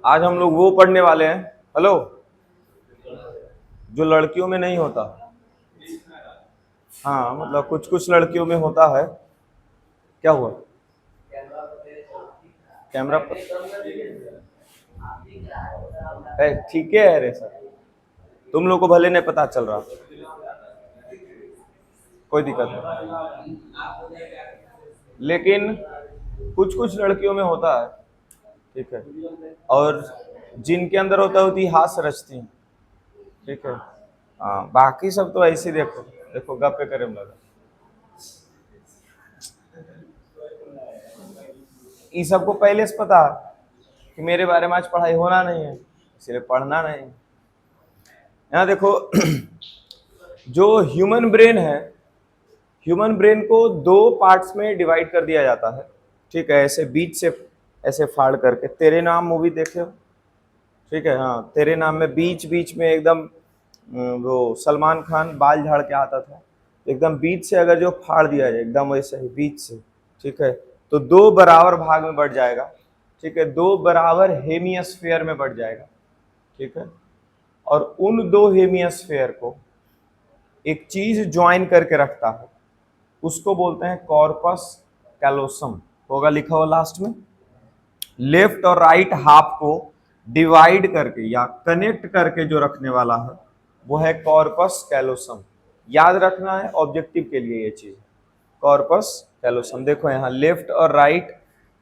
आज हम लोग वो पढ़ने वाले हैं। हेलो, जो लड़कियों में नहीं होता। हाँ, मतलब कुछ कुछ लड़कियों में होता है। क्या हुआ? कैमरा पर है, ठीक है रे सर। तुम लोग को भले नहीं पता चल रहा, कोई दिक्कत नहीं, लेकिन कुछ कुछ लड़कियों में होता है। ठीक है, और जिनके अंदर होता है होती हास रचती हैं। ठीक है, हाँ, बाकी सब तो ऐसे ही देखो देखो गप्पे करे लगा। ये सबको पहले से पता है कि मेरे बारे में आज पढ़ाई होना नहीं है, इसलिए पढ़ना नहीं। यहाँ देखो जो ह्यूमन ब्रेन है, ह्यूमन ब्रेन को दो पार्ट्स में डिवाइड कर दिया जाता है। ठीक है, ऐसे बीच से ऐसे फाड़ करके। तेरे नाम मूवी देखे हो? ठीक है, हाँ, तेरे नाम में बीच बीच में एकदम वो सलमान खान बाल झाड़ के आता था, एकदम बीच से अगर जो फाड़ दिया जाए एकदम वैसे ही बीच से, ठीक है, तो दो बराबर भाग में बढ़ जाएगा। ठीक है, दो बराबर हेमियस्फेयर में बढ़ जाएगा। ठीक है, और उन दो हेमियस्फेयर को एक चीज ज्वाइन करके रखता है, उसको बोलते हैं कॉर्पस कैलोसम। होगा लिखा हुआ लास्ट में। लेफ्ट और राइट हाफ को डिवाइड करके या कनेक्ट करके जो रखने वाला है वो है कॉर्पस कैलोसम। याद रखना है ऑब्जेक्टिव के लिए ये चीज, कॉर्पस कैलोसम। देखो यहाँ लेफ्ट और राइट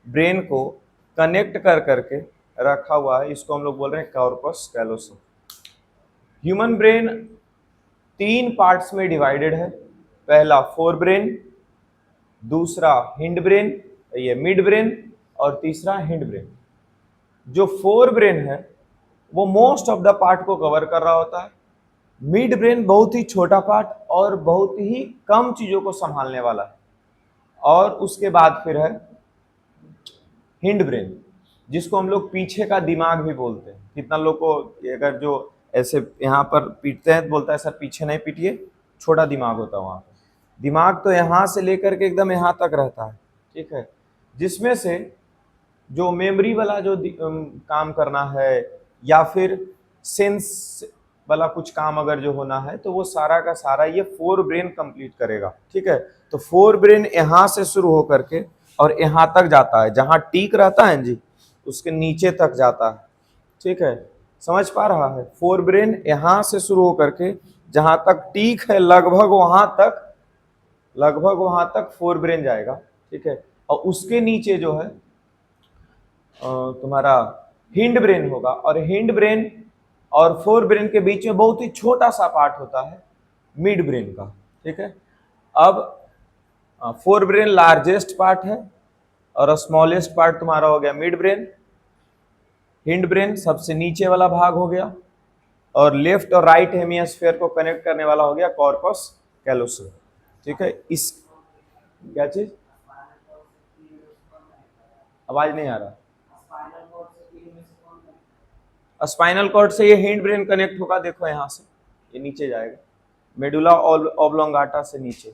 ब्रेन को कनेक्ट कर करके रखा हुआ है, इसको हम लोग बोल रहे हैं कॉर्पस कैलोसम। ह्यूमन ब्रेन तीन पार्ट्स में डिवाइडेड है। पहला फोर ब्रेन, दूसरा हिंड ब्रेन, ये मिड ब्रेन, और तीसरा हिंड ब्रेन। जो फोर ब्रेन है वो मोस्ट ऑफ द पार्ट को कवर कर रहा होता है। मिड ब्रेन बहुत ही छोटा पार्ट और बहुत ही कम चीजों को संभालने वाला है। और उसके बाद फिर है हिंड ब्रेन, जिसको हम लोग पीछे का दिमाग भी बोलते हैं। कितना लोग को अगर जो ऐसे यहाँ पर पीटते हैं तो बोलता है सर पीछे नहीं पीटिए, छोटा दिमाग होता है वहां पर। दिमाग तो यहाँ से लेकर के एकदम यहाँ तक रहता है। ठीक है, जिसमें से जो मेमोरी वाला जो काम करना है या फिर सेंस वाला कुछ काम अगर जो होना है तो वो सारा का सारा ये फोर ब्रेन कंप्लीट करेगा। ठीक है, तो फोर ब्रेन यहाँ से शुरू होकर के और यहाँ तक जाता है, जहाँ टीक रहता है जी उसके नीचे तक जाता है। ठीक है, समझ पा रहा है? फोर ब्रेन यहाँ से शुरू होकर के जहाँ तक टीक है लगभग वहां तक फोर ब्रेन जाएगा। ठीक है, और उसके नीचे जो है तुम्हारा हिंड ब्रेन होगा, और हिंड ब्रेन और फोर ब्रेन के बीच में बहुत ही छोटा सा पार्ट होता है मिड ब्रेन का। ठीक है, अब फोर ब्रेन लार्जेस्ट पार्ट है और स्मॉलेस्ट पार्ट तुम्हारा हो गया मिड ब्रेन। हिंड ब्रेन सबसे नीचे वाला भाग हो गया, और लेफ्ट और राइट हेमियस्फेयर को कनेक्ट करने वाला हो गया कॉर्पस कैलोसम। ठीक है, इस क्या चीज, आवाज नहीं आ रहा। स्पाइनल कॉर्ड से ये हिंड ब्रेन कनेक्ट होगा, देखो यहां से ये नीचे जाएगा मेडुला ऑब्लोंगाटा से नीचे।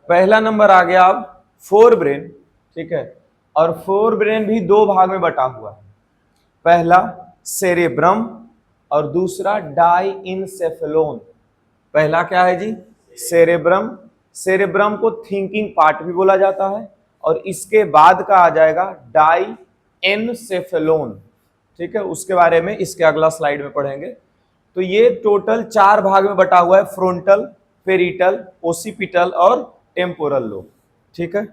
पहला नंबर आ गया अब फोर ब्रेन। ठीक है, और फोर ब्रेन भी दो भाग में बटा हुआ है। पहला सेरेब्रम और दूसरा डाइंसेफेलोन। पहला क्या है जी? सेरेब्रम। सेरेब्रम को थिंकिंग पार्ट भी बोला जाता है, और इसके बाद का आ जाएगा डाइएन्सेफेलोन। ठीक है, उसके बारे में इसके अगला स्लाइड में पढ़ेंगे। तो ये टोटल चार भाग में बटा हुआ है, फ्रंटल, पेरिटल, ओसिपिटल और टेम्पोरल लोब। ठीक है,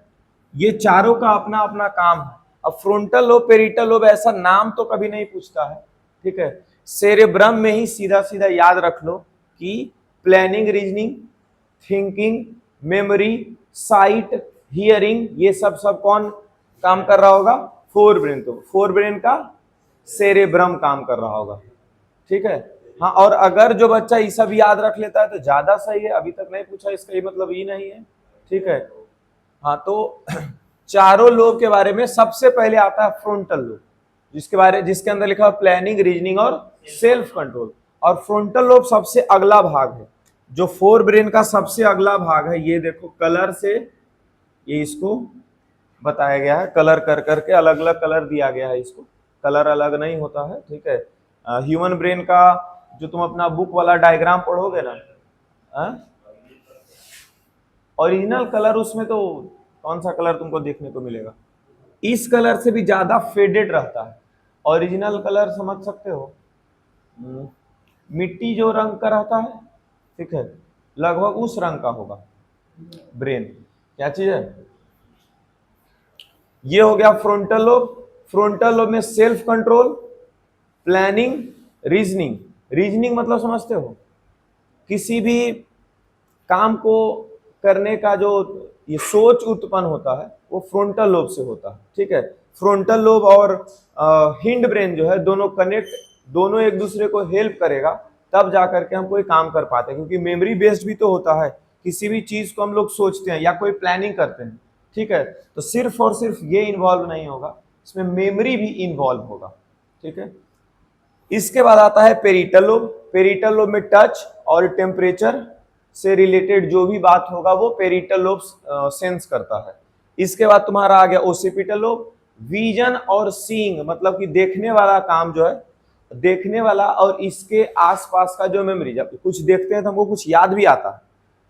ये चारों का अपना अपना काम है। अब फ्रंटल लोब, पेरिटल लोब ऐसा नाम तो कभी नहीं पूछता है। ठीक है, सेरेब्रम में ही सीधा सीधा याद रख लो कि planning, reasoning, thinking, memory, site, hearing, ये सब कौन काम कर रहा होगा? Fore brain. तो फोर ब्रेन का सेरेब्रम काम कर रहा होगा। ठीक है, हाँ, और अगर जो बच्चा ये सब याद रख लेता है तो ज्यादा सही है। अभी तक नहीं पूछा इसका ये मतलब ये नहीं है। ठीक है, हाँ, तो चारों लोब के बारे में सबसे पहले आता है फ्रंटल लोब, जिसके अंदर लिखा है प्लानिंग, रीजनिंग और सेल्फ कंट्रोल। और फ्रंटल लोब सबसे अगला भाग है, जो फोर ब्रेन का सबसे अगला भाग है। ये देखो कलर से ये इसको बताया गया है, कलर कर करके अलग अलग कलर दिया गया है इसको, कलर अलग नहीं होता है, ठीक है। ह्यूमन ब्रेन का जो तुम अपना बुक वाला डायग्राम पढ़ोगे ना, ओरिजिनल कलर उसमें तो कौन सा कलर तुमको देखने को मिलेगा, इस कलर से भी ज्यादा फेडेड रहता है। ओरिजिनल कलर समझ सकते हो, मिट्टी जो रंग का रहता है, ठीक है, लगभग उस रंग का होगा ब्रेन। क्या चीज है, ये हो गया फ्रंटल लोब। फ्रंटल लोब में self control, planning, reasoning. Reasoning मतलब समझते हो, किसी भी काम को करने का जो ये सोच उत्पन्न होता है वो फ्रंटल लोब से होता है, ठीक है। फ्रंटल लोब और हिंड ब्रेन जो है दोनों कनेक्ट, दोनों एक दूसरे को हेल्प करेगा, तब जा करके हम कोई काम कर पाते हैं, क्योंकि मेमोरी बेस्ड भी तो होता है। किसी भी चीज को हम लोग सोचते हैं या कोई प्लानिंग करते हैं, ठीक है, तो सिर्फ और सिर्फ ये इन्वॉल्व नहीं होगा, इसमें मेमोरी भी इन्वॉल्व होगा, ठीक है। इसके बाद आता है पेरिटल लोब। पेरिटल लोब में टच और टेम्परेचर से रिलेटेड जो भी बात होगा वो पेरिटल लोब सेंस करता है। इसके बाद तुम्हारा आ गया ओसिपिटल लोब। विजन और सीइंग मतलब कि देखने वाला काम जो है, देखने वाला और इसके आसपास का जो मेमोरी, जब कुछ देखते हैं तो हमको कुछ याद भी आता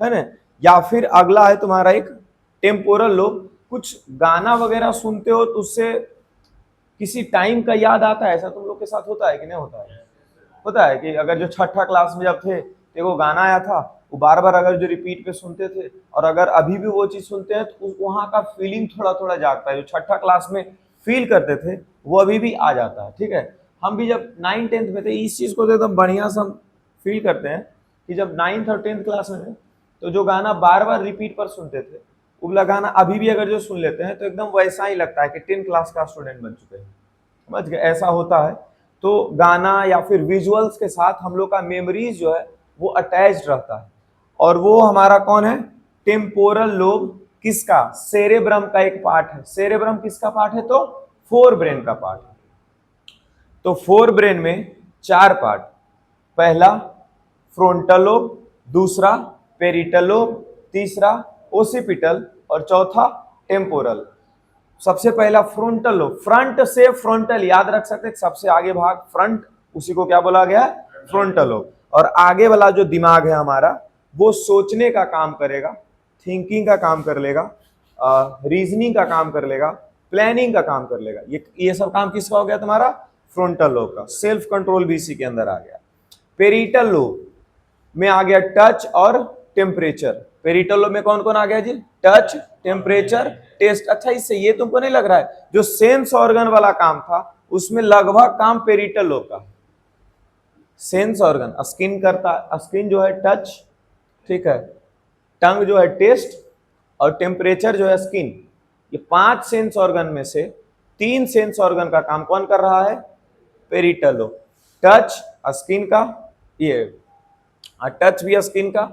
है ना। या फिर अगला है तुम्हारा एक टेम्पोरल लोब। कुछ गाना वगैरह सुनते हो तो उससे किसी टाइम का याद आता है, ऐसा तुम लोग के साथ होता है कि नहीं होता है? होता है कि अगर जो छठा क्लास में जब थे तो वो गाना आया था, वो बार बार अगर जो रिपीट पे सुनते थे, और अगर अभी भी वो चीज सुनते हैं तो वहां का फीलिंग थोड़ा थोड़ा जागता है, जो छठा क्लास में फील करते थे वो अभी भी आ जाता है, ठीक है। हम भी जब 9th-10th में थे इस चीज को तो एकदम बढ़िया से हम फील करते हैं कि जब 9th और 10th क्लास में थे तो जो गाना बार बार रिपीट पर सुनते थे, वो वाला गाना अभी भी अगर जो सुन लेते हैं तो एकदम वैसा ही लगता है कि 10th क्लास का स्टूडेंट बन चुके हैं, समझ गए, ऐसा होता है। तो गाना या फिर विजुअल्स के साथ हम लोग का मेमोरीज जो है वो अटैच्ड रहता है, और वो हमारा कौन है, टेम्पोरल लोब। किसका, सेरेब्रम का एक पार्ट है। सेरेब्रम किसका पार्ट है, तो फोर ब्रेन का पार्ट है। तो फोर ब्रेन में 4 पार्ट, पहला फ्रंटल लोब, दूसरा पेरिटल लोब, तीसरा ओसिपिटल और चौथा टेम्पोरल। सबसे पहला फ्रंटल लोब, फ्रंट से फ्रंटल याद रख सकते, सबसे आगे भाग फ्रंट, उसी को क्या बोला गया है, फ्रंटल लोब। और आगे वाला जो दिमाग है हमारा वो सोचने का काम करेगा, थिंकिंग का काम कर लेगा, रीजनिंग का काम कर लेगा, प्लानिंग का काम कर लेगा। ये सब काम किसका हो गया तुम्हारा, फ्रंटल लोब का। सेल्फ कंट्रोल भी इसी के अंदर आ गया। पेरिटल लोब में आ गया टच और टेम्परेचर। पेरिटल लोब में कौन कौन आ गया जी, टच, टेम्परेचर, टेस्ट। अच्छा, इससे ये तुमको नहीं लग रहा है जो सेंस ऑर्गन वाला काम था उसमें लगभग काम पेरिटल लोब का। सेंस ऑर्गन स्किन करता, स्किन जो है टच, ठीक है, टंग जो है टेस्ट, और टेम्परेचर जो है स्किन। ये 5 सेंस ऑर्गन में से 3 सेंस ऑर्गन का काम कौन कर रहा है, पेरिटल लोब। टच स्किन का, ये टच भी स्किन का,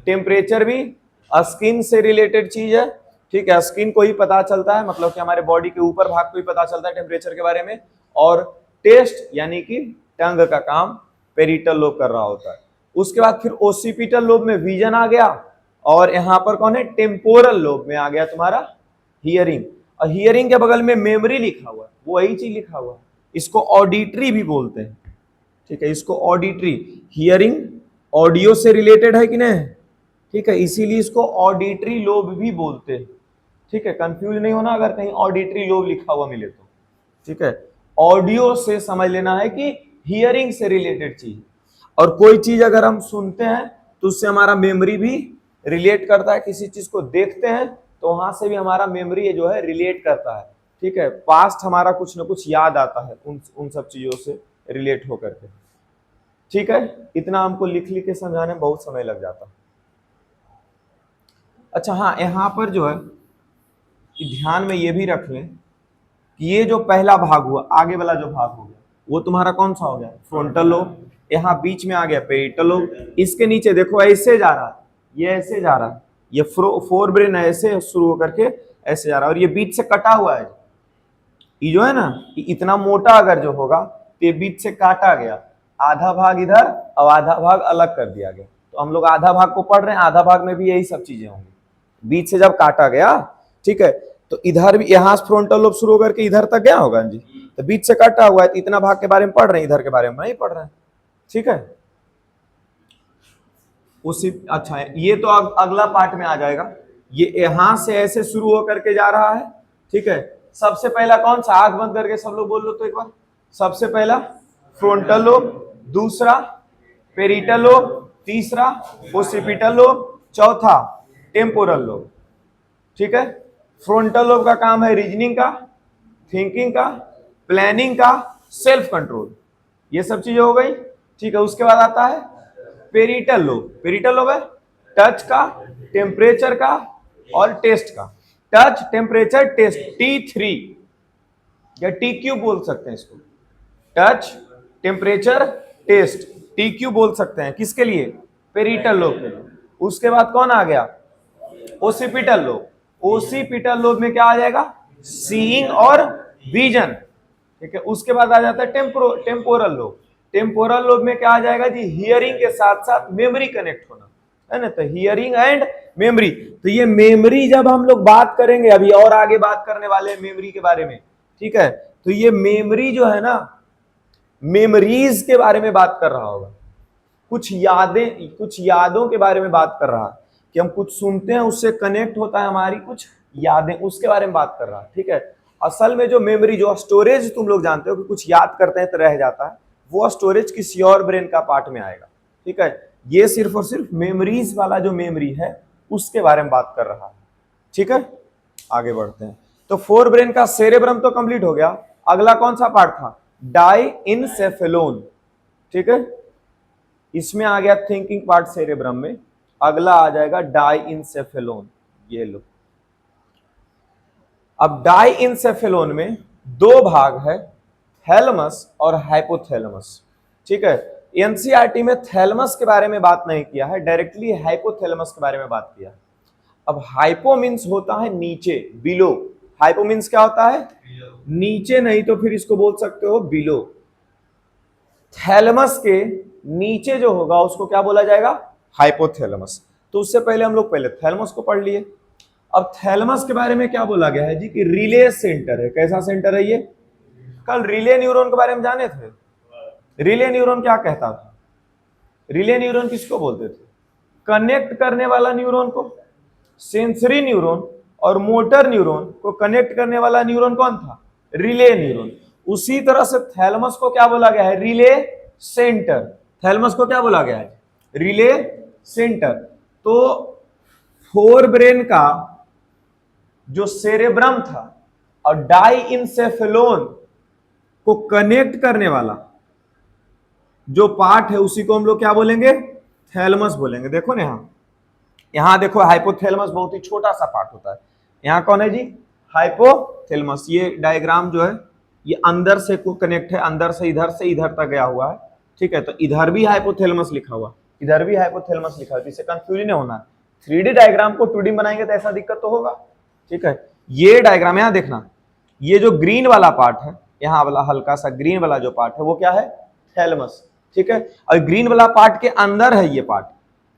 टेम्परेचर भी स्किन से रिलेटेड चीज है, ठीक है, स्किन को ही पता चलता है, मतलब कि हमारे बॉडी के ऊपर भाग को ही पता चलता है टेम्परेचर के बारे में। और टेस्ट यानी कि टंग का काम पेरिटल लोब कर रहा होता है। उसके बाद फिर ओसिपिटल लोब में विजन आ गया, और यहां पर कौन है, टेम्पोरल लोब में आ गया तुम्हारा हियरिंग। और हियरिंग के बगल में मेमोरी लिखा हुआ है, वो वही चीज लिखा हुआ है, इसको ऑडिटरी भी बोलते हैं, ठीक है, इसको ऑडिटरी। हियरिंग ऑडियो से रिलेटेड है कि नहीं, ठीक है, इसीलिए इसको ऑडिटरी लोब भी बोलते हैं, ठीक है। कंफ्यूज नहीं होना अगर कहीं ऑडिटरी लोब लिखा हुआ मिले तो, ठीक है। ऑडियो से समझ लेना है कि हियरिंग से रिलेटेड चीज, और कोई चीज अगर हम सुनते हैं तो उससे हमारा मेमोरी भी रिलेट करता है, किसी चीज को देखते हैं तो वहां से भी हमारा मेमोरी जो है रिलेट करता है, ठीक है। पास्ट हमारा कुछ ना कुछ याद आता है उन सब चीजों से रिलेट होकर के, ठीक है। इतना हमको लिख लिख के समझाने में बहुत समय लग जाता। अच्छा हाँ, यहाँ पर जो है ध्यान में ये भी रख लें कि ये जो पहला भाग हुआ, आगे वाला जो भाग हो गया वो तुम्हारा कौन सा हो गया, फ्रंटल लोब। यहाँ बीच में आ गया पेरिटल लोब। इसके नीचे देखो ऐसे जा रहा है, ये ऐसे जा रहा है, ये फोर ब्रेन ऐसे शुरू होकर के ऐसे जा रहा है, और ये बीच से कटा हुआ है। ये जो है ना, इतना मोटा अगर जो होगा तो ये बीच से काटा गया, आधा भाग इधर और आधा भाग अलग कर दिया गया। तो हम लोग आधा भाग को पढ़ रहे हैं, आधा भाग में भी यही सब चीजें होंगी, बीच से जब काटा गया, ठीक है। तो इधर भी यहां से फ्रंटल लोब शुरू होकर के इधर तक गया होगा जी, तो बीच से कटा हुआ है, तो इतना भाग के बारे में पढ़ रहे हैं, इधर के बारे में नहीं पढ़ रहे हैं। ठीक है, उसी अच्छा है, ये तो अब अगला पार्ट में आ जाएगा। ये यहां से ऐसे शुरू होकर के जा रहा है। ठीक है, सबसे पहला कौन सा, आंख बंद करके सब लोग बोल लो तो एक बार। सबसे पहला फ्रंटल लोब, दूसरा पेरिटल लोब, तीसरा ओसिपिटल लोब, चौथा टेम्पोरल लोब। ठीक है, फ्रंटल लोब का काम है रीजनिंग का, थिंकिंग का, प्लानिंग का, सेल्फ कंट्रोल, ये सब चीजें हो गई। ठीक है, उसके बाद आता है पेरिटल लोब। पेरिटल लोब है टच का, टेम्परेचर का और टेस्ट का। टच, टेम्परेचर, टेस्ट, T3 या TQ बोल सकते हैं इसको। टच, टेम्परेचर, टेस्ट, TQ बोल सकते हैं। किसके लिए, पेरिटल लोब के लिए। उसके बाद कौन आ गया, ओसिपिटल लोब। ओसिपिटल लोब में क्या आ जाएगा, सीइंग और विजन। ठीक है, उसके बाद आ जाता है टेम्पोरल लोब। टेम्पोरल लोब में क्या आ जाएगा जी, हियरिंग के साथ साथ मेमोरी कनेक्ट होना है ना, तो हियरिंग एंड मेमोरी। तो ये मेमोरी जब हम लोग बात करेंगे, अभी और आगे बात करने वाले हैं मेमोरी के बारे में। ठीक है, तो ये मेमोरी जो है ना, मेमोरीज के बारे में बात कर रहा होगा, कुछ यादें, कुछ यादों के बारे में बात कर रहा है, कि हम कुछ सुनते हैं उससे कनेक्ट होता है हमारी कुछ यादें, उसके बारे में बात कर रहा है। ठीक है, असल में जो मेमोरी, जो स्टोरेज तुम लोग जानते हो कि कुछ याद करते हैं तो रह जाता है, वो स्टोरेज किसी और ब्रेन का पार्ट में आएगा। ठीक है, ये सिर्फ और सिर्फ मेमोरीज वाला जो मेमोरी है उसके बारे में बात कर रहा है। ठीक है, आगे बढ़ते हैं। तो फोर ब्रेन का सेरेब्रम तो कंप्लीट हो गया। अगला कौन सा पार्ट था, डाइंसेफेलोन। ठीक है, इसमें आ गया थिंकिंग पार्ट सेरेब्रम में। अगला आ जाएगा डाइंसेफेलोन, ये लो। अब डाइंसेफेलोन में दो भाग है, थैलमस और हाइपोथैलेमस। ठीक है, एनसीईआरटी में थैलमस के बारे में बात नहीं किया है, डायरेक्टली हाइपोथैलेमस के बारे में बात किया। अब हाइपो मीन्स होता है नीचे, बिलो। हाइपो मीन्स क्या होता है, नीचे, नहीं तो फिर इसको बोल सकते हो बिलो। थैलमस के नीचे जो होगा उसको क्या बोला जाएगा, हाइपोथैलेमस। तो उससे पहले हम लोग पहले थैलमस को पढ़ लिए। अब थैलमस के बारे में क्या बोला गया है जी, कि रिले सेंटर है। कैसा सेंटर है ये, कल रिले न्यूरॉन के बारे में जाने थे। रिले न्यूरॉन क्या कहता था, रिले न्यूरॉन किसको बोलते थे, कनेक्ट करने वाला न्यूरॉन को। सेंसरी न्यूरॉन और मोटर न्यूरॉन को कनेक्ट करने वाला न्यूरॉन कौन था, रिले न्यूरॉन। उसी तरह से थैलमस को क्या बोला गया है, रिले सेंटर। थैलमस को क्या बोला गया है, रिले सेंटर। तो फोर ब्रेन का जो सेरेब्रम था और डाइंसेफेलोन को कनेक्ट करने वाला जो पार्ट है उसी को हम लोग क्या बोलेंगे, थैलमस बोलेंगे। देखो ना यहां देखो, हाइपोथैलेमस बहुत ही छोटा सा पार्ट होता है। यहां कौन है जी, हाइपोथैलेमस। ये डायग्राम जो है ये अंदर से को कनेक्ट है, अंदर से इधर तक गया हुआ है। ठीक है, तो इधर भी हाइपोथैलेमस लिखा हुआ, इधर भी हाइपोथैलेमस लिखा हुआ, इससे कंफ्यूज नहीं होना। 3D डायग्राम को 2D बनाएंगे तो ऐसा दिक्कत तो होगा। ठीक है, ये डायग्राम यहां देखना, ये जो ग्रीन वाला पार्ट है, यहाँ वाला हल्का सा ग्रीन वाला जो पार्ट है वो क्या है, थैलमस। ठीक है, और ग्रीन वाला पार्ट के अंदर है ये पार्ट,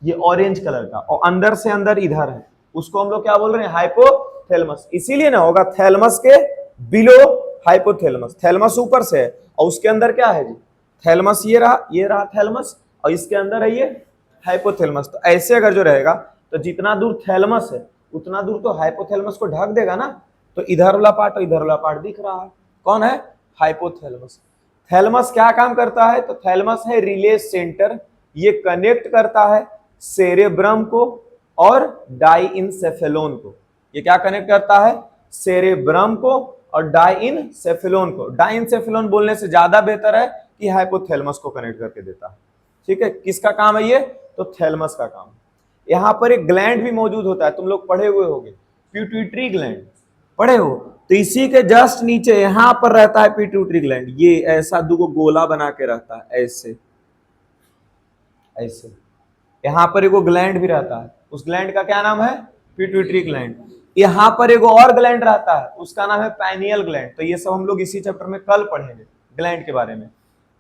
ये ऑरेंज कलर का, और अंदर से अंदर इधर है, उसको हम लोग क्या बोल रहे हैं, हाइपोथैलेमस। इसीलिए ना होगा थैलमस के बिलो हाइपोथैलेमस। थैलमस ऊपर से है और उसके अंदर क्या है जी, थैलमस। ये रहा थैलमस, और इसके अंदर है ये हाइपोथैलेमस। तो ऐसे अगर जो रहेगा तो जितना दूर थैलमस है उतना दूर तो हाइपोथैलेमस को ढक देगा ना। तो इधर वाला पार्ट और इधर वाला पार्ट दिख रहा है, कौन है, हाइपोथैलेमस। थैलमस क्या काम करता है, तो थैलमस है रिले सेंटर। ये कनेक्ट करता है सेरेब्रम को और डाइंसेफेलोन को। ये क्या कनेक्ट करता है, सेरेब्रम को और डाइंसेफेलोन को। डाइंसेफेलोन बोलने से ज्यादा बेहतर है कि हाइपोथैलेमस को कनेक्ट करके देता है। ठीक है, किसका काम है ये, तो थैलमस का काम। यहां पर एक ग्लैंड भी मौजूद होता है, तुम लोग पढ़े हुए होंगे, पिट्यूटरी ग्लैंड, पढ़े हो। तो इसी के जस्ट नीचे यहां पर रहता है पिट्यूटरी ग्लैंड। ये ऐसा दुगो गोला बना के रहता है, ऐसे ऐसे। यहां पर एगो ग्लैंड भी रहता है, उस ग्लैंड का क्या नाम है, पिट्यूटरी ग्लैंड। यहां पर एगो और ग्लैंड रहता है, उसका नाम है पाइनियल ग्लैंड। तो ये सब हम लोग इसी चैप्टर में कल पढ़ेंगे ग्लैंड के बारे में।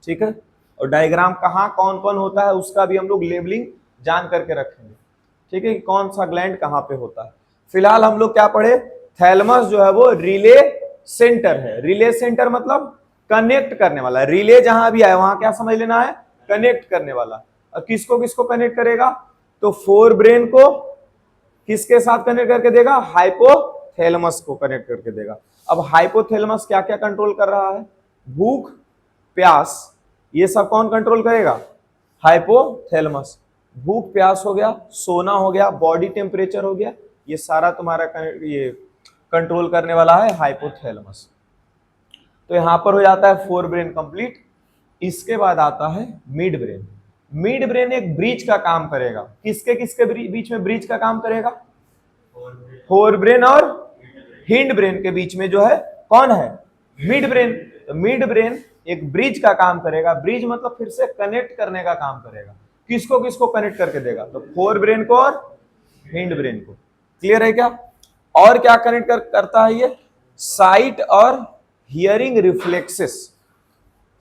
ठीक है, और डायग्राम कहाँ कौन कौन होता है उसका भी हम लोग लेबलिंग जान करके रखेंगे। ठीक है, कि कौन सा ग्लैंड कहाँ पे होता है। फिलहाल हम लोग क्या पढ़े, थैलमस जो है वो रिले सेंटर है। रिले सेंटर मतलब कनेक्ट करने वाला। रिले जहां भी आए वहां क्या समझ लेना है, कनेक्ट करने वाला। और किसको किसको कनेक्ट करेगा, तो फोर ब्रेन को किसके साथ कनेक्ट करके देगा, हाइपोथैलेमस को कनेक्ट करके देगा। अब हाइपोथैलेमस क्या क्या कंट्रोल कर रहा है, भूख, प्यास, ये सब कौन कंट्रोल करेगा, हाइपोथैलेमस। भूख प्यास हो गया, सोना हो गया, बॉडी टेम्परेचर हो गया, ये सारा तुम्हारा ये कंट्रोल करने वाला है हाइपोथैलेमस। तो यहां पर हो जाता है फोर ब्रेन कंप्लीट। इसके बाद आता है मिड ब्रेन। मिड ब्रेन एक ब्रिज का काम करेगा। किसके किसके बीच में ब्रिज का काम करेगा, फोर ब्रेन और हिंड ब्रेन के बीच में जो है कौन है, मिड ब्रेन। तो मिड ब्रेन एक ब्रिज का काम करेगा। ब्रिज मतलब फिर से कनेक्ट करने का काम करेगा। किसको किसको कनेक्ट करके देगा, तो फोर ब्रेन को और हिंड ब्रेन को। क्लियर है क्या। और क्या कनेक्ट करता है ये, साइट और हियरिंग रिफ्लेक्सेस।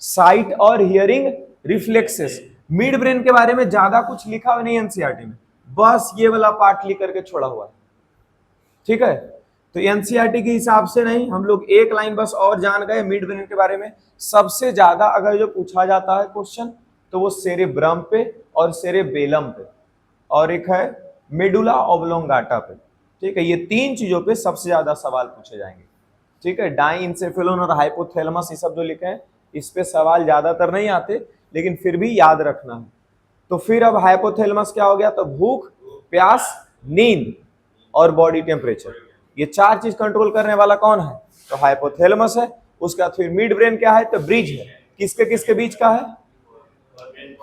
साइट और हियरिंग रिफ्लेक्सेस। मिड ब्रेन के बारे में ज्यादा कुछ लिखा हुआ नहीं एनसीईआरटी में, बस ये वाला पार्ट लिख करके छोड़ा हुआ है। ठीक है, तो एनसीईआरटी के हिसाब से नहीं, हम लोग एक लाइन बस और जान गए मिड ब्रेन के बारे में। सबसे ज्यादा अगर जो पूछा जाता है क्वेश्चन तो वो सेरेब्रम पे और सेरेबेलम पे, और एक है मेडुला ऑब्लोंगाटा पे। ठीक है, ये तीन चीजों पे सबसे ज्यादा सवाल पूछे जाएंगे। ठीक है, डाइंसेफेलोन और हाइपोथैलेमस ये सब जो लिखे हैं इस पे सवाल ज्यादातर नहीं आते, लेकिन फिर भी याद रखना है। तो फिर अब हाइपोथैलेमस क्या हो गया, तो भूख, प्यास, नींद और बॉडी टेम्परेचर, ये चार चीज कंट्रोल करने वाला कौन है, तो हाइपोथैलेमस है। उसके बाद फिर मिड ब्रेन क्या है, तो ब्रिज है। किसके किसके बीच का है,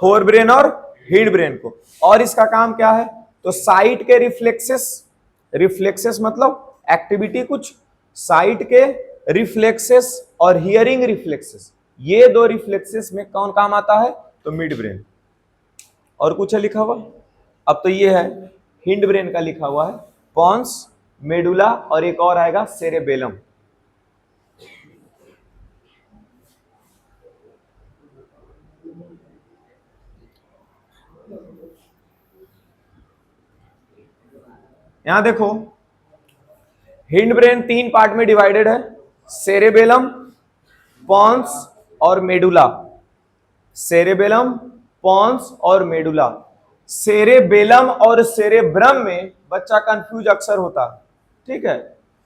फोर ब्रेन और हिंड ब्रेन को। और इसका काम क्या है, तो साइट के रिफ्लेक्सेस, रिफ्लेक्सेस मतलब एक्टिविटी कुछ, साइट के रिफ्लेक्सेस और हियरिंग रिफ्लेक्सेस, ये दो रिफ्लेक्सेस में कौन काम आता है, तो मिड ब्रेन। और कुछ है लिखा हुआ, अब तो ये है हिंड ब्रेन का लिखा हुआ है, पॉन्स, मेडुला और एक और आएगा सेरेबेलम। यहां देखो हिंड ब्रेन तीन पार्ट में डिवाइडेड है, सेरेबेलम, पॉन्स और मेडुला। सेरेबेलम, पॉन्स और मेडुला। सेरेबेलम और सेरेब्रम में बच्चा कंफ्यूज अक्सर होता है। ठीक है,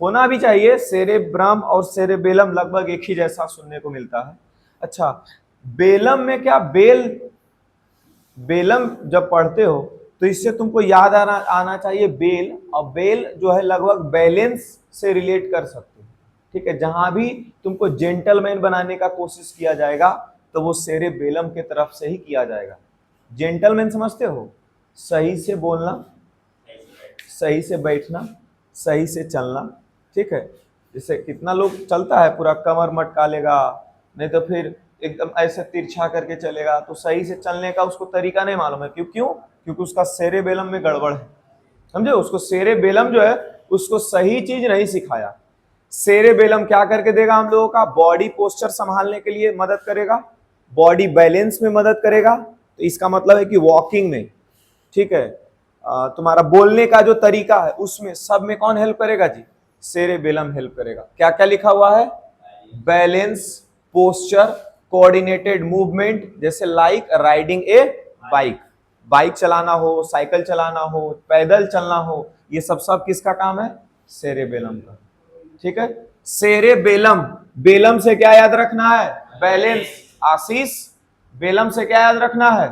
होना भी चाहिए, सेरेब्रम और सेरेबेलम लगभग एक ही जैसा सुनने को मिलता है। अच्छा, बेलम में क्या, बेलम जब पढ़ते हो तो इससे तुमको याद आना चाहिए बेल, और बेल जो है लगभग बैलेंस से रिलेट कर सकते हो। ठीक है, जहां भी तुमको जेंटलमैन बनाने का कोशिश किया जाएगा तो वो सेरेबेलम के तरफ से ही किया जाएगा। जेंटलमैन समझते हो, सही से बोलना, सही से बैठना, सही से चलना। ठीक है, जैसे कितना लोग चलता है पूरा कमर मटका लेगा, नहीं तो फिर एकदम ऐसे तिरछा करके चलेगा, तो सही से चलने का उसको तरीका नहीं मालूम है। क्यों? क्योंकि उसका सेरेबेलम में गड़बड़ है। समझे, उसको सेरेबेलम जो है उसको सही चीज नहीं सिखाया। सेरेबेलम क्या करके देगा हम लोगों का, बॉडी पोस्चर संभालने के लिए मदद करेगा, बॉडी बैलेंस में मदद करेगा। तो इसका मतलब है कि वॉकिंग में, ठीक है, तुम्हारा बोलने का जो तरीका है उसमें सब में कौन हेल्प करेगा जी, सेरेबेलम हेल्प करेगा। क्या क्या लिखा हुआ है, बैलेंस, पोस्चर, कोऑर्डिनेटेड मूवमेंट, जैसे लाइक राइडिंग ए बाइक, बाइक चलाना हो, साइकिल चलाना हो, पैदल चलना हो, ये सब किसका काम है, सेरेबेलम का। ठीक है, सेरेबेलम, बेलम से क्या याद रखना है, बैलेंस। आशीष, बेलम से क्या याद रखना है,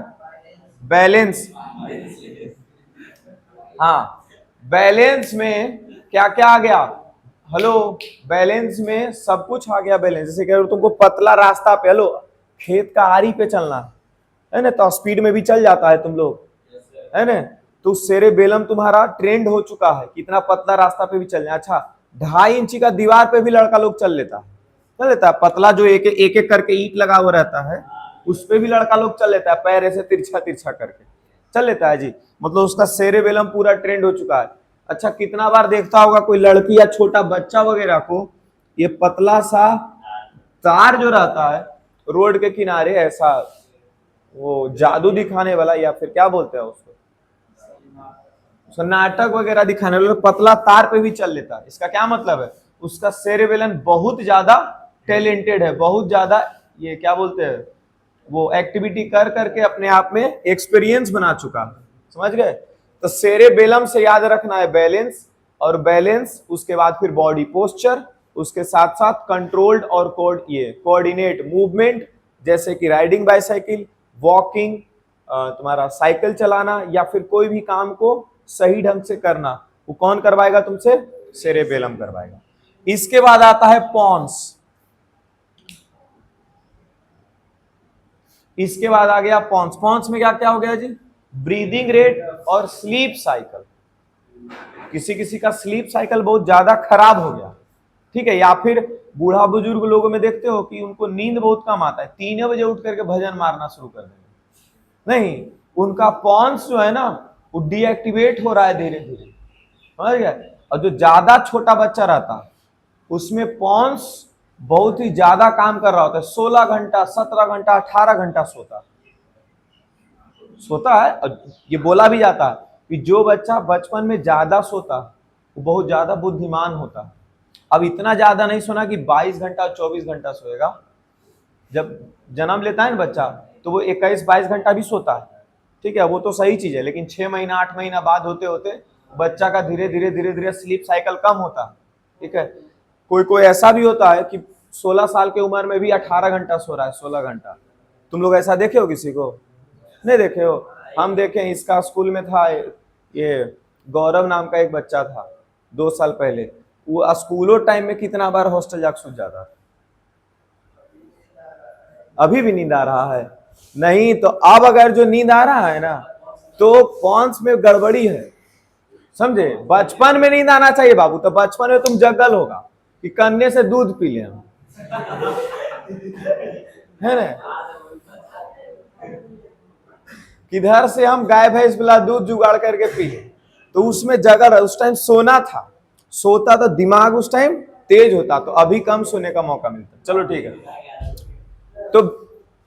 बैलेंस। हाँ, बैलेंस में क्या क्या आ गया, हेलो, बैलेंस में सब कुछ आ गया। बैलेंस जैसे कह रहे हो तुमको पतला रास्ता पे, हेलो, खेत का आरी पे चलना है ना, तो स्पीड में भी चल जाता है तुम लोग, है ना। तो सेरेबेलम तुम्हारा ट्रेंड हो चुका है, कितना पतला रास्ता पे भी चलना। अच्छा, 2.5 इंची का दीवार पे भी लड़का लोग चल लेता है, पतला जो एक एक करके ईंट लगा हुआ रहता है उस पे भी लड़का लोग चल लेता है, पैर ऐसे तिरछा तिरछा करके चल लेता है जी। मतलब उसका सेरेबेलम पूरा ट्रेंड हो चुका है। अच्छा, कितना बार देखता होगा कोई लड़की या छोटा बच्चा वगैरह को, ये पतला सा तार जो रहता है रोड के किनारे, ऐसा वो जादू दिखाने वाला, या फिर क्या बोलते हैं उसको, उसका नाटक वगैरह दिखाने वाला पतला तार पे भी चल लेता है। इसका क्या मतलब है, उसका सेरेबेलन बहुत ज्यादा टैलेंटेड है, बहुत ज्यादा ये क्या बोलते हैं, वो एक्टिविटी कर करके अपने आप में एक्सपीरियंस बना चुका है, समझ गए। तो सेरेबेलम से याद रखना है बैलेंस, और बैलेंस उसके बाद फिर बॉडी पोस्चर, उसके साथ साथ कंट्रोल्ड और कोऑर्डिनेट मूवमेंट, जैसे कि राइडिंग बाइसाइकिल, वॉकिंग, तुम्हारा साइकिल चलाना, या फिर कोई भी काम को सही ढंग से करना, वो कौन करवाएगा तुमसे, सेरेबेलम करवाएगा। इसके बाद आता है पॉन्स। इसके बाद आ गया पॉन्स। पॉन्स में क्या क्या हो गया जी, ब्रीदिंग रेट और स्लीप साइकिल। किसी किसी का स्लीप साइकिल बहुत ज्यादा खराब हो गया, ठीक है, या फिर बूढ़ा बुजुर्ग लोगों में देखते हो कि उनको नींद बहुत कम आता है, 3 बजे उठ करके भजन मारना शुरू कर देंगे। नहीं, उनका पॉन्स जो है ना वो डीएक्टिवेट हो रहा है धीरे धीरे, समझ गए। और जो ज्यादा छोटा बच्चा रहता है उसमें पॉन्स बहुत ही ज्यादा काम कर रहा होता है, 16 घंटा 17 घंटा 18 घंटा सोता है। और ये बोला भी जाता है कि जो बच्चा बचपन में ज्यादा सोता वो बहुत ज्यादा बुद्धिमान होता है। अब इतना ज्यादा नहीं सोना कि 22 घंटा 24 घंटा सोएगा। जब जन्म लेता है ना बच्चा तो वो 21-22 घंटा भी सोता है, ठीक है, वो तो सही चीज है, लेकिन 6 महीना 8 महीना बाद होते होते बच्चा का धीरे धीरे स्लीप साइकिल कम होता है, ठीक है। कोई कोई ऐसा भी होता है कि 16 साल की उम्र में भी 18 घंटा सो रहा है, 16 घंटा। तुम लोग ऐसा देखे हो किसी को, नहीं देखे हो। हम देखे, इसका स्कूल में था ये गौरव नाम का एक बच्चा था 2 साल पहले, वो स्कूलों टाइम में कितना बार हॉस्टल जाके सो जाता, अभी भी नींद आ रहा है नहीं। तो अब अगर जो नींद आ रहा है ना तो पॉन्स में गड़बड़ी है, समझे। बचपन में नींद आना चाहिए बाबू, तो बचपन में तुम जगल होगा कि कन्ने से दूध पी ले हम, है ना, किधर से हम गाय भैंस वाला दूध जुगाड़ करके पी ले, तो उसमें जगल है। उस टाइम सोना था, सोता तो दिमाग उस टाइम तेज होता, तो अभी कम सोने का मौका मिलता। चलो ठीक है। तो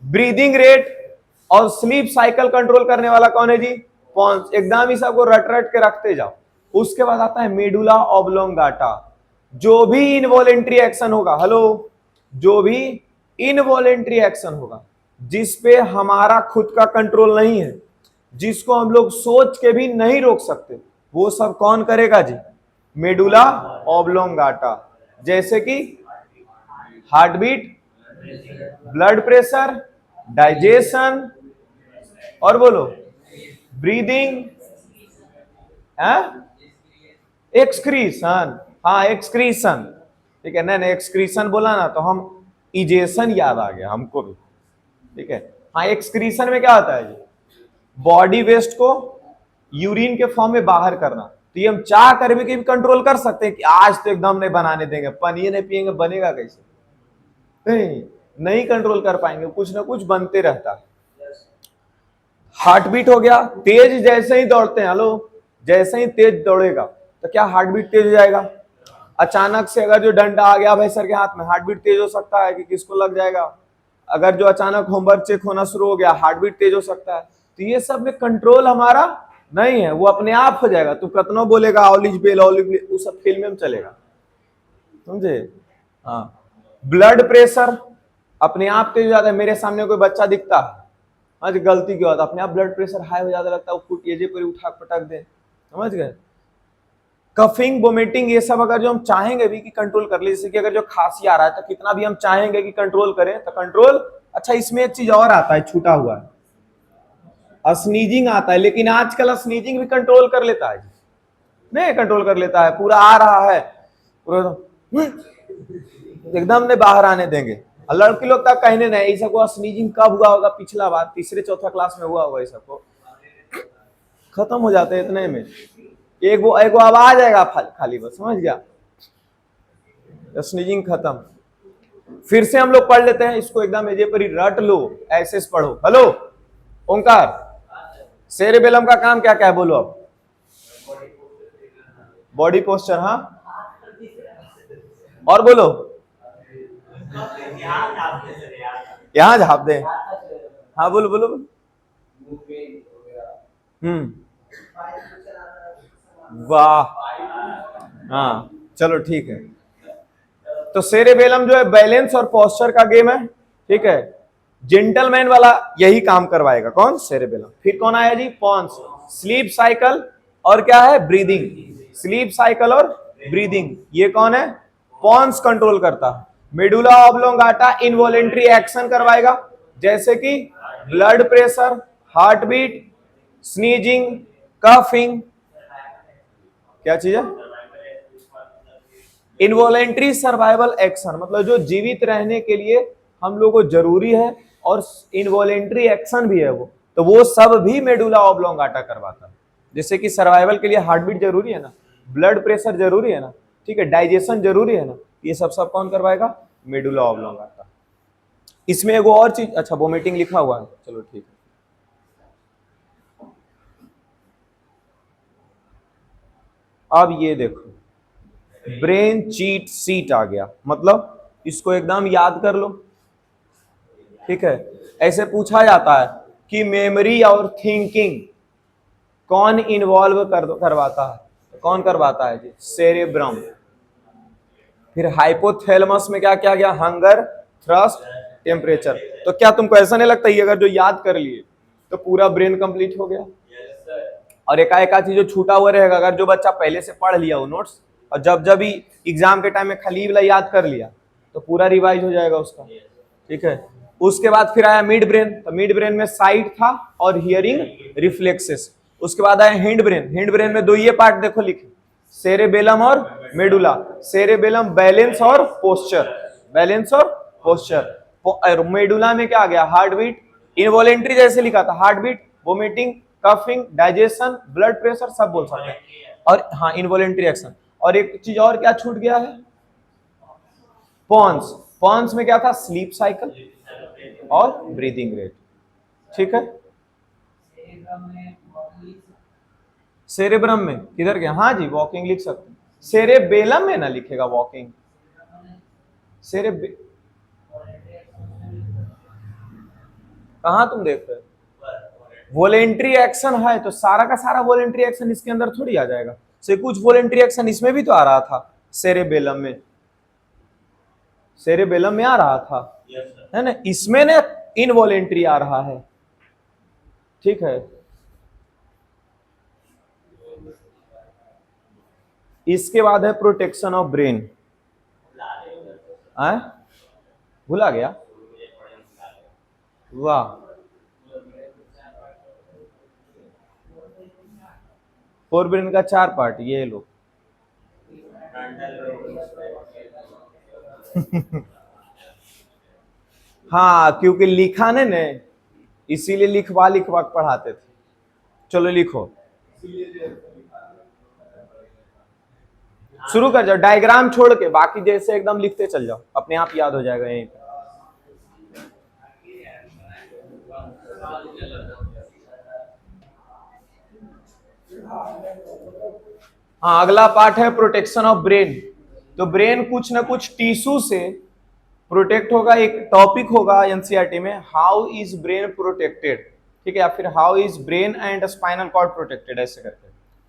ब्रीदिंग रेट और स्लीप साइकिल कंट्रोल करने वाला कौन है जी, पॉन्स। एकदम ही सबको रट रट के रखते जाओ। उसके बाद आता है मेडुला ऑब्लोंगाटा। जो भी इनवॉलेंट्री एक्शन होगा, हेलो, जो भी इनवॉलेंट्री एक्शन होगा जिस पे हमारा खुद का कंट्रोल नहीं है, जिसको हम लोग सोच के भी नहीं रोक सकते, वो सब कौन करेगा जी, मेडुला ऑब्लोंगाटा। जैसे कि heart beat, blood pressure, digestion, और बोलो ब्रीदिंग, एक्सक्रीशन, हाँ एक्सक्रीशन, ठीक है। नहीं एक्सक्रीशन बोला ना तो हम इजेशन याद आ गया हमको भी, ठीक है। हाँ, एक्सक्रीशन में क्या होता है जी, बॉडी वेस्ट को यूरिन के फॉर्म में बाहर करना। तो ये हम चाह कर भी कंट्रोल कर सकते हैं कि आज तो एकदम नहीं बनाने देंगे, पानी नहीं पिएंगे, बनेगा कैसे, नहीं कंट्रोल कर पाएंगे, कुछ ना कुछ बनते रहता है। हार्ट बीट हो गया तेज, जैसे ही दौड़ते हैं, हेलो, जैसे ही तेज दौड़ेगा तो क्या हार्ट बीट तेज हो जाएगा। अचानक से अगर जो डंडा आ गया भाई सर के हाथ में, हार्ट बीट तेज हो सकता है कि किसको लग जाएगा। अगर जो अचानक होमवर्क चेक होना शुरू हो गया, हार्ट बीट तेज हो सकता है। तो ये सब में कंट्रोल हमारा नहीं है, वो अपने आप हो जाएगा। तू कतनो बोलेगा ऑलिज बेल ऑलिव बेल, वो सब फिल्म में चलेगा, समझे। हाँ, ब्लड प्रेशर अपने आप तेज हो जाता है। मेरे सामने कोई बच्चा दिखता है, आज गलती क्यों आता, अपने आप ब्लड प्रेशर हाई हो जाता, लगता है वो एजे पर उठा पटक दे, समझ गए। कफिंग, वोमिटिंग, ये सब अगर जो हम चाहेंगे भी कि कंट्रोल कर ले, जैसे कि अगर जो खांसी आ रहा है तो कितना भी हम चाहेंगे कि कंट्रोल करें तो कंट्रोल। अच्छा, इसमें एक चीज और आता है छूटा हुआ है, स्नीजिंग आता है। लेकिन आजकल स्नीजिंग भी कंट्रोल कर लेता है, नहीं कंट्रोल कर लेता है, पूरा आ रहा है पूरा एकदम नहीं बाहर आने देंगे। और लड़की लोग तक कहने नहीं, ये सबको स्नीजिंग कब हुआ होगा, पिछला बार 3-4 क्लास में हुआ होगा, ये सबको खत्म हो जाते हैं इतने में, एक वो आवाज आएगा खाली, बस समझ गया, स्नीजिंग खत्म। फिर से हम लोग पढ़ लेते हैं इसको, एकदम एजे पर ही रट लो, ऐसे पढ़ो। हेलो ओंकार, सेरेबेलम का काम क्या क्या है बोलो अब। बॉडी पोस्चर, हाँ, और बोलो, यहाँ झाप दे, हाँ बोलो बोलो बोलो। वाह, हाँ चलो ठीक है। तो सेरेबेलम जो है बैलेंस और पोस्चर का गेम है, ठीक है। जेंटलमैन वाला यही काम करवाएगा, कौन? सेरेबेलम। फिर कौन आया जी? पॉन्स। स्लीप साइकिल और क्या है? ब्रीदिंग। स्लीप साइकिल और ब्रीदिंग, ये कौन है? पॉन्स कंट्रोल करता। मेडुला ऑब्लोंगाटा इनवॉलेंट्री एक्शन करवाएगा, जैसे कि blood pressure, heart beat, sneezing, coughing. क्या चीज है? इनवॉलेंट्री सर्वाइवल एक्शन, मतलब जो जीवित रहने के लिए हम लोग को जरूरी है और इनवॉलेंट्री एक्शन भी है तो वो सब भी मेडुला ऑब्लोंगाटा करवाता है। जैसे कि सर्वाइवल के लिए हार्ट बीट जरूरी है ना, ब्लड प्रेशर जरूरी है ना, ठीक है, डाइजेशन जरूरी है ना, ये सब कौन करवाएगा? Medulla oblongata. इसमें एगो और चीज, अच्छा वोमिटिंग लिखा हुआ है, चलो ठीक है। अब ये देखो, ब्रेन चीट सीट आ गया, मतलब इसको एकदम याद कर लो, ठीक है। ऐसे पूछा जाता है कि मेमोरी और थिंकिंग कौन इन्वॉल्व करवाता है? कौन करवाता है जी? सेरेब्रम। फिर हाइपोथैलेमस में क्या क्या गया? Hunger, thrust, temperature. तो क्या तुमको ऐसा नहीं लगता, ये अगर जो याद कर लिए तो पूरा ब्रेन कंप्लीट हो गया? और एका चीज जो छूटा हुआ रहेगा, अगर जो बच्चा पहले से पढ़ लिया वो नोट्स, और जब भी एग्जाम के टाइम में खाली वाला याद कर लिया तो पूरा रिवाइज हो जाएगा उसका, ठीक है। उसके बाद फिर आया मिड ब्रेन, तो मिड ब्रेन में साइट था और हियरिंग रिफ्लेक्सेस। उसके बाद आया हिंड ब्रेन, हिंड ब्रेन में दो ये पार्ट देखो लिखे, सेरेबेलम और मेडुला। सेरेबेलम बैलेंस और पोस्चर, बैलेंस और पोस्चर। मेडुला में क्या आ गया? हार्ट बीट, इनवॉलेंट्री जैसे लिखा था, heart beat, vomiting, coughing, digestion, blood pressure, सब बोल सकते हैं। और हाँ, इनवॉलेंट्री एक्शन। और एक चीज और क्या छूट गया है? पॉन्स। पॉन्स में क्या था? स्लीप साइकिल और ब्रीदिंग रेट, ठीक है। सेरेब्रम में किधर गया? हाँ जी, वॉकिंग लिख सकते हैं। सेरेबेलम में ना लिखेगा वॉकिंग, सेरेबे कहां तुम देख रहे हो? वॉलेंट्री एक्शन है तो सारा का सारा वॉलेंट्री एक्शन इसके अंदर थोड़ी आ जाएगा, से कुछ वॉलेंट्री एक्शन इसमें भी तो आ रहा था, सेरेबेलम में, सेरेबेलम में आ रहा था, है ना। इसमें ना इनवॉलेंट्री आ रहा है, ठीक है। इसके बाद है प्रोटेक्शन ऑफ ब्रेन। भुला गया? वाह, फोर ब्रेन का 4 पार्ट, ये लो। हाँ, क्योंकि लिखा ने इसीलिए लिखवा लिखवा पढ़ाते थे। चलो लिखो, शुरू कर जाओ, डायग्राम छोड़ के बाकी जैसे एकदम लिखते चल जाओ, अपने आप याद हो जाएगा यहीं पे। हाँ, अगला पार्ट है प्रोटेक्शन ऑफ ब्रेन। तो ब्रेन कुछ ना कुछ टिश्यू से प्रोटेक्ट होगा। एक टॉपिक होगा एनसीईआरटी में, हाउ इज ब्रेन प्रोटेक्टेड, ठीक है, या फिर how is brain and spinal cord protected, ऐसे करके,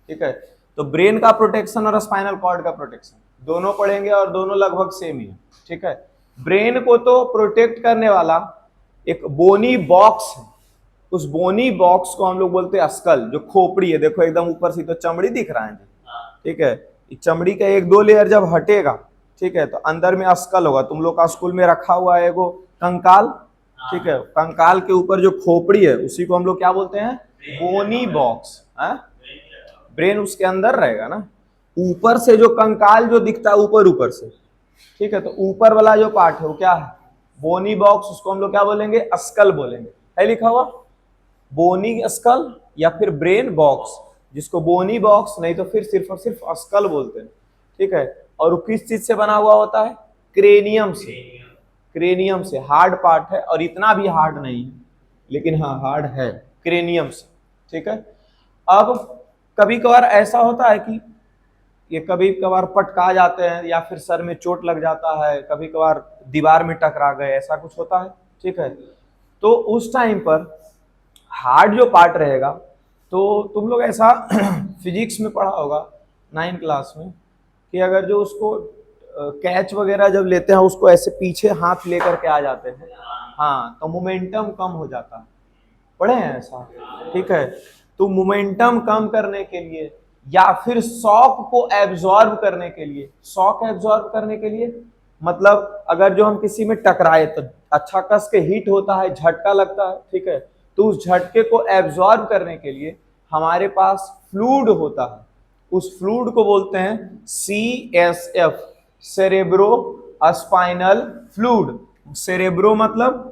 ठीक है। तो ब्रेन का प्रोटेक्शन और स्पाइनल कॉर्ड का प्रोटेक्शन दोनों पढ़ेंगे और दोनों लगभग सेम ही है, ठीक है। ब्रेन को तो प्रोटेक्ट करने वाला एक बोनी बॉक्स है, उस बोनी बॉक्स को हम लोग बोलते हैं स्कल, जो खोपड़ी है, देखो एकदम ऊपर से तो चमड़ी दिख रहा है, ठीक है। चमड़ी का 1-2 लेयर जब हटेगा, ठीक है, तो अंदर में स्कल होगा। तुम लोग का स्कूल में रखा हुआ है एगो कंकाल, ठीक है, कंकाल के ऊपर जो खोपड़ी है उसी को हम लोग क्या बोलते हैं? बोनी बॉक्स। ब्रेन उसके अंदर रहेगा ना, ऊपर से जो कंकाल जो दिखता है ऊपर ऊपर से, ठीक है, तो ऊपर वाला जो पार्ट है वो क्या है? बोनी बॉक्स। उसको हम लोग क्या बोलेंगे? स्कल बोलेंगे। है लिखा हुआ बोनी स्कल या फिर ब्रेन बॉक्स, जिसको बोनी बॉक्स नहीं तो फिर सिर्फ और सिर्फ स्कल बोलते हैं, ठीक है। और वो किस चीज से बना हुआ होता है? क्रेनियम से। क्रेनियम से हार्ड पार्ट है, और इतना भी हार्ड नहीं है, लेकिन हाँ हार्ड है, क्रेनियम से, ठीक है। अब कभी कभार ऐसा होता है कि ये कभी कभार पटका जाते हैं या फिर सर में चोट लग जाता है, कभी कभार दीवार में टकरा गए, ऐसा कुछ होता है, ठीक है। तो उस टाइम पर हार्ड जो पार्ट रहेगा, तो तुम लोग ऐसा फिजिक्स में पढ़ा होगा 9 क्लास में, कि अगर जो उसको कैच वगैरह जब लेते हैं उसको ऐसे पीछे हाथ लेकर के आ जाते हैं, हाँ, तो मोमेंटम कम हो जाता है। पढ़े हैं ऐसा? ठीक है, तो मोमेंटम कम करने के लिए या फिर शॉक को एब्जॉर्ब करने के लिए, शॉक एब्जॉर्ब करने के लिए मतलब अगर जो हम किसी में टकराए तो अच्छा कस के हिट होता है, झटका लगता है, ठीक है, तो उस झटके को एब्जॉर्ब करने के लिए हमारे पास फ्लूइड होता है, उस फ्लूइड को बोलते हैं CSF, cerebro spinal fluid. Cerebro मतलब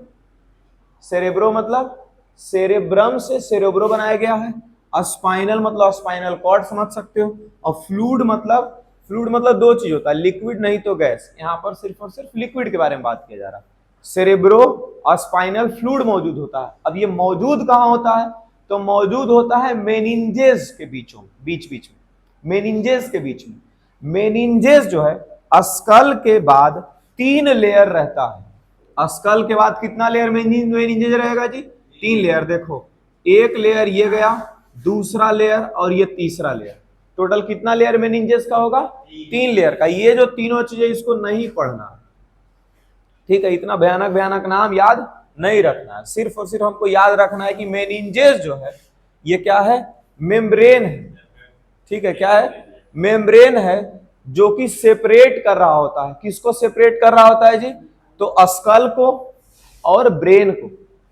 सेरेब्रम से सेरेब्रो बनाया गया है, स्पाइनल मतलब स्पाइनल कॉर्ड समझ सकते हो, और फ्लूइड मतलब दो चीज होता है, लिक्विड नहीं तो गैस, यहाँ पर सिर्फ और सिर्फ लिक्विड के बारे में बात किया जा रहा है। सेरेब्रो स्पाइनल फ्लूइड मौजूद होता है। अब ये मौजूद कहाँ होता है? तो मौजूद होता है मेनिंजेस के बीच में, मेनिंजेस के बीच में। मेनिंजेस जो है स्कल के बाद 3 लेयर रहता है। स्कल के बाद कितना लेयर मेनिंजेस रहेगा जी? 3 लेयर। देखो, एक लेयर ये गया, दूसरा लेयर और ये तीसरा लेयर, टोटल कितना लेयर मेनिंजेस का होगा? 3 लेयर का। ये जो तीनों चीजें इसको नहीं पढ़ना, ठीक है, इतना भयानक भयानक नाम याद नहीं रखना है, सिर्फ और सिर्फ हमको याद रखना है कि मेनिंजेस जो है ये क्या है? मेम्ब्रेन है, ठीक है, क्या है? मेम्ब्रेन है, जो कि सेपरेट कर रहा होता है। किसको सेपरेट कर रहा होता है जी? तो स्कल को और ब्रेन को,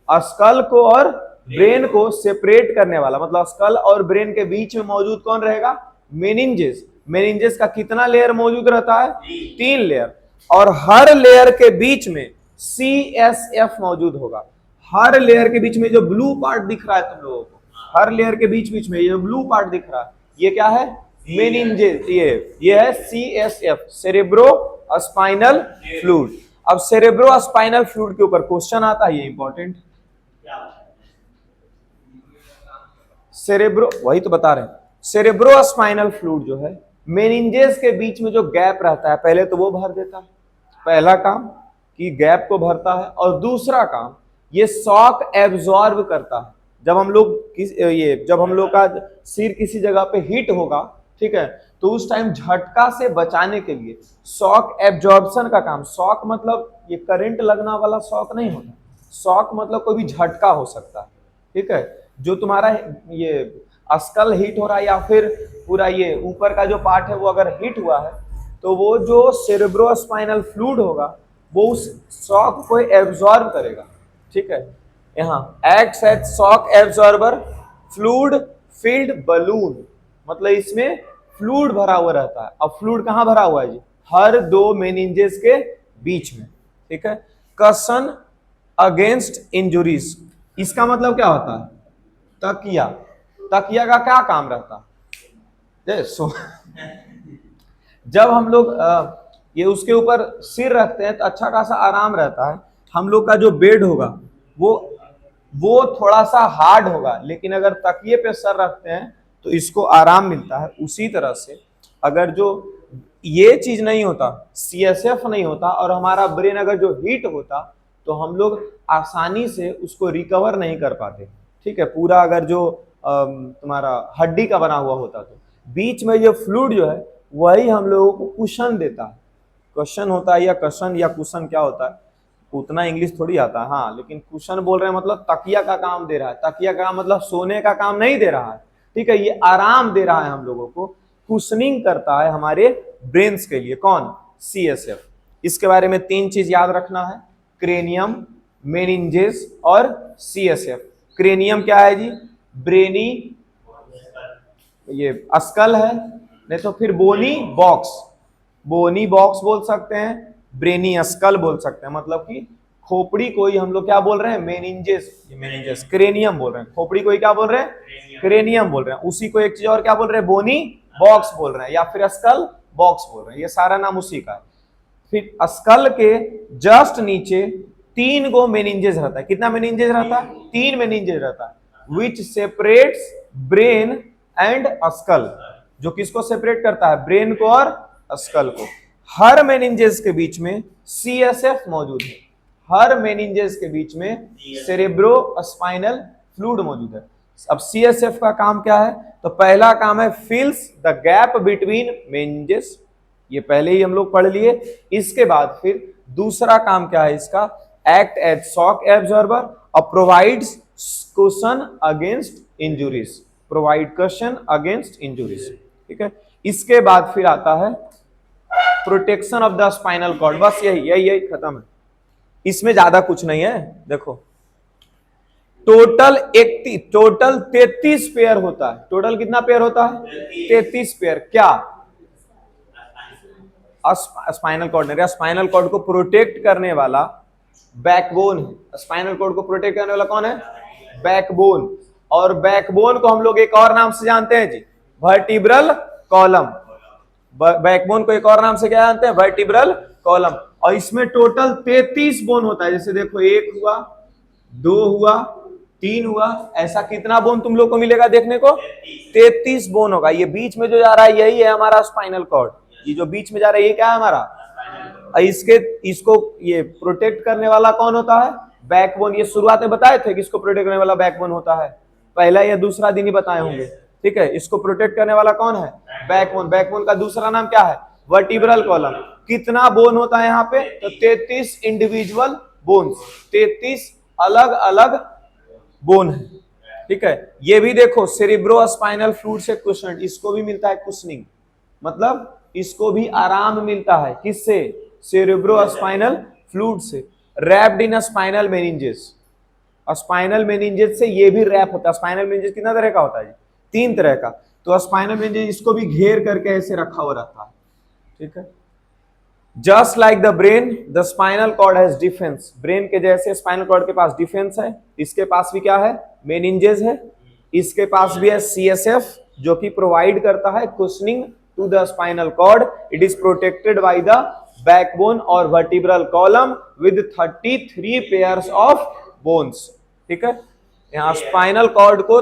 स्कल को और ब्रेन को सेपरेट करने वाला, मतलब स्कल और ब्रेन के बीच में मौजूद कौन रहेगा? मेनिंजेस। मेनिंजेस का कितना लेयर मौजूद रहता है? 3 लेयर, और हर लेयर के बीच में CSF मौजूद होगा। हर लेयर के बीच में जो ब्लू पार्ट दिख रहा है तुम लोगों को, हर लेयर के बीच में ये ब्लू पार्ट दिख रहा है, ये क्या है? मेनिंजेस। ये है CSF, सेरेब्रो स्पाइनल फ्लूइड। अब सेरेब्रो स्पाइनल फ्लूइड के ऊपर क्वेश्चन आता है, ये इंपॉर्टेंट। सेरेब्रो, वही तो बता रहे हैं, सेरेब्रो स्पाइनल फ्लूइड जो है मेनिंजेस के बीच में जो गैप रहता है, पहले तो वो भर देता है, पहला काम कि गैप को भरता है, और दूसरा काम ये शॉक एब्जॉर्ब करता है। जब हम लोग का सिर किसी जगह पे हिट होगा, ठीक है, तो उस टाइम झटका से बचाने के लिए शॉक एब्जॉर्प्शन का काम, शॉक मतलब ये करंट लगना वाला शॉक नहीं होता, शॉक मतलब कोई भी झटका हो सकता है, ठीक है, जो तुम्हारा ये स्कल हिट हो रहा है या फिर पूरा ये ऊपर का जो पार्ट है वो अगर हिट हुआ है, तो वो जो सेरेब्रोस्पाइनल फ्लूइड होगा वो उस शॉक को एब्जॉर्ब करेगा, ठीक है। यहाँ acts as shock absorber fluid filled balloon, मतलब इसमें फ्लूइड भरा हुआ रहता है। अब फ्लूइड कहाँ भरा हुआ है जी? हर 2 मेनिंजेस के बीच में, ठीक है। कशन अगेंस्ट इंजुरीज, इसका मतलब क्या होता है? तकिया, तकिया का क्या काम रहता है? जब हम लोग ये उसके ऊपर सिर रखते हैं तो अच्छा खासा आराम रहता है। हम लोग का जो बेड होगा वो थोड़ा सा हार्ड होगा, लेकिन अगर तकिए पे सर रखते हैं तो इसको आराम मिलता है। उसी तरह से अगर जो ये चीज नहीं होता, CSF नहीं होता, और हमारा ब्रेन अगर जो हीट होता, तो हम लोग आसानी से उसको रिकवर नहीं कर पाते, ठीक है। पूरा अगर जो तुम्हारा हड्डी का बना हुआ होता, तो बीच में जो फ्लूइड जो है वही हम लोगों को कुशन देता है। क्वेश्चन होता है या कशन या कुशन क्या होता है, उतना इंग्लिश थोड़ी आता है, हाँ, लेकिन कुशन बोल रहे हैं मतलब तकिया का काम दे रहा है। तकिया का मतलब सोने का काम नहीं दे रहा है, ठीक है, ये आराम दे रहा है हम लोगों को, कुशनिंग करता है हमारे ब्रेन्स के लिए। कौन? CSF। इसके बारे में 3 चीज याद रखना है, क्रेनियम, मेनिंजेस और CSF। क्रेनियम क्या है जी? ब्रेनी, ये स्कल है, नहीं तो फिर बोनी बॉक्स, बोनी बॉक्स बोल सकते हैं, ब्रेनी स्कल बोल सकते हैं, मतलब कि खोपड़ी को ही हम लोग क्या बोल रहे हैं? मेनिंजेस। क्रेनियम बोल रहे हैं, खोपड़ी को ही क्या बोल रहे हैं? क्रेनियम बोल रहे हैं। उसी को एक चीज और क्या बोल रहे हैं? बोनी बॉक्स बोल रहे हैं, या फिर स्कल बॉक्स बोल रहे हैं, ये सारा नाम उसी का है। फिर स्कल के जस्ट नीचे 3 गो मेनिंजेस रहता है। कितना मेनिंजेस रहता है? 3 मेनिंजेस रहता है, which separates brain and skull, जो किसको सेपरेट करता है? ब्रेन को और स्कल को। हर मेनिंजेस के बीच में CSF मौजूद है, हर मेनिंजेस के बीच में सेरेब्रो स्पाइनल फ्लूइड मौजूद है। अब CSF का काम क्या है? तो पहला काम है फिल्स द गैप बिटवीन मेनिंजेस, ये पहले ही हम लोग पढ़ लिए। इसके बाद फिर दूसरा काम क्या है इसका, एक्ट एज शॉक एब्जॉर्बर और provides cushion against injuries, provide cushion against injuries, ठीक है। इसके बाद फिर आता है protection of the spinal cord, बस यही यही यही खत्म है, इसमें ज्यादा कुछ नहीं है। देखो टोटल 33 पेयर होता है, टोटल कितना पेयर होता है 33 पेयर। क्या स्पाइनल कॉर्ड नहीं, स्पाइनल कॉर्ड को प्रोटेक्ट करने वाला बैकबोन है। स्पाइनल कॉर्ड को प्रोटेक्ट करने वाला कौन है, बैकबोन। और बैकबोन को हम लोग एक और नाम से जानते हैं जी, वर्टिब्रल कॉलम। बैकबोन को एक और नाम से क्या जानते हैं, वर्टिब्रल कॉलम। और इसमें टोटल 33 बोन होता है, जैसे देखो 1 हुआ, 2 हुआ, 3 हुआ, ऐसा कितना बोन तुम लोग को मिलेगा देखने को, 33 बोन होगा। ये बीच में जो जा रहा है यही है हमारा स्पाइनल कॉर्ड, ये जो बीच में जा रहा है ये क्या है हमारा, इसको ये प्रोटेक्ट करने वाला कौन होता है, बैकबोन। ये शुरुआत में बताए थे कि इसको प्रोटेक्ट करने वाला बैकबोन होता है, पहला या दूसरा दिन ही बताए होंगे, ठीक है। इसको प्रोटेक्ट करने वाला कौन है, बैकबोन। बैकबोन का दूसरा नाम क्या है, वर्टिब्रल कॉलम। कितना बोन होता है यहाँ पे, तो 33 इंडिविजुअल बोन्स, 33 अलग अलग बोन है, ठीक है। ये भी देखो सेरिब्रोस्पाइनल फ्लूइड से कुशन, इसको भी मिलता है कुशनिंग, मतलब इसको भी आराम मिलता है, किससे, सेरिब्रोस्पाइनल फ्लूइड से। Wrapped in spinal meninges, spinal meninges से ये भी रैप होता है। स्पाइनल मेनिंजेस कितना तरह का होता है, 3 तरह का। तो स्पाइनल मेनिंजेस इसको भी घेर करके ऐसे रखा हुआ रहता है, ठीक है। Just like the brain the spinal cord has defence, brain के जैसे स्पाइनल कॉर्ड के पास डिफेंस है, इसके पास भी क्या है, मेनिंजेस है। इसके पास भी है CSF जो कि प्रोवाइड करता है cushioning to the spinal cord. It is protected by the backbone और vertebral column with 33 pairs of bones, ठीक है। यहाँ स्पाइनल कॉर्ड को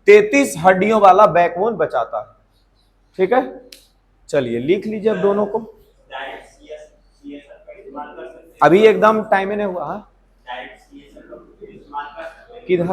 33 हड्डियों वाला बैकबोन बचाता है, ठीक है। चलिए लिख लीजिए अब दोनों को, अभी एकदम टाइम ही नहीं हुआ। हाँ किधर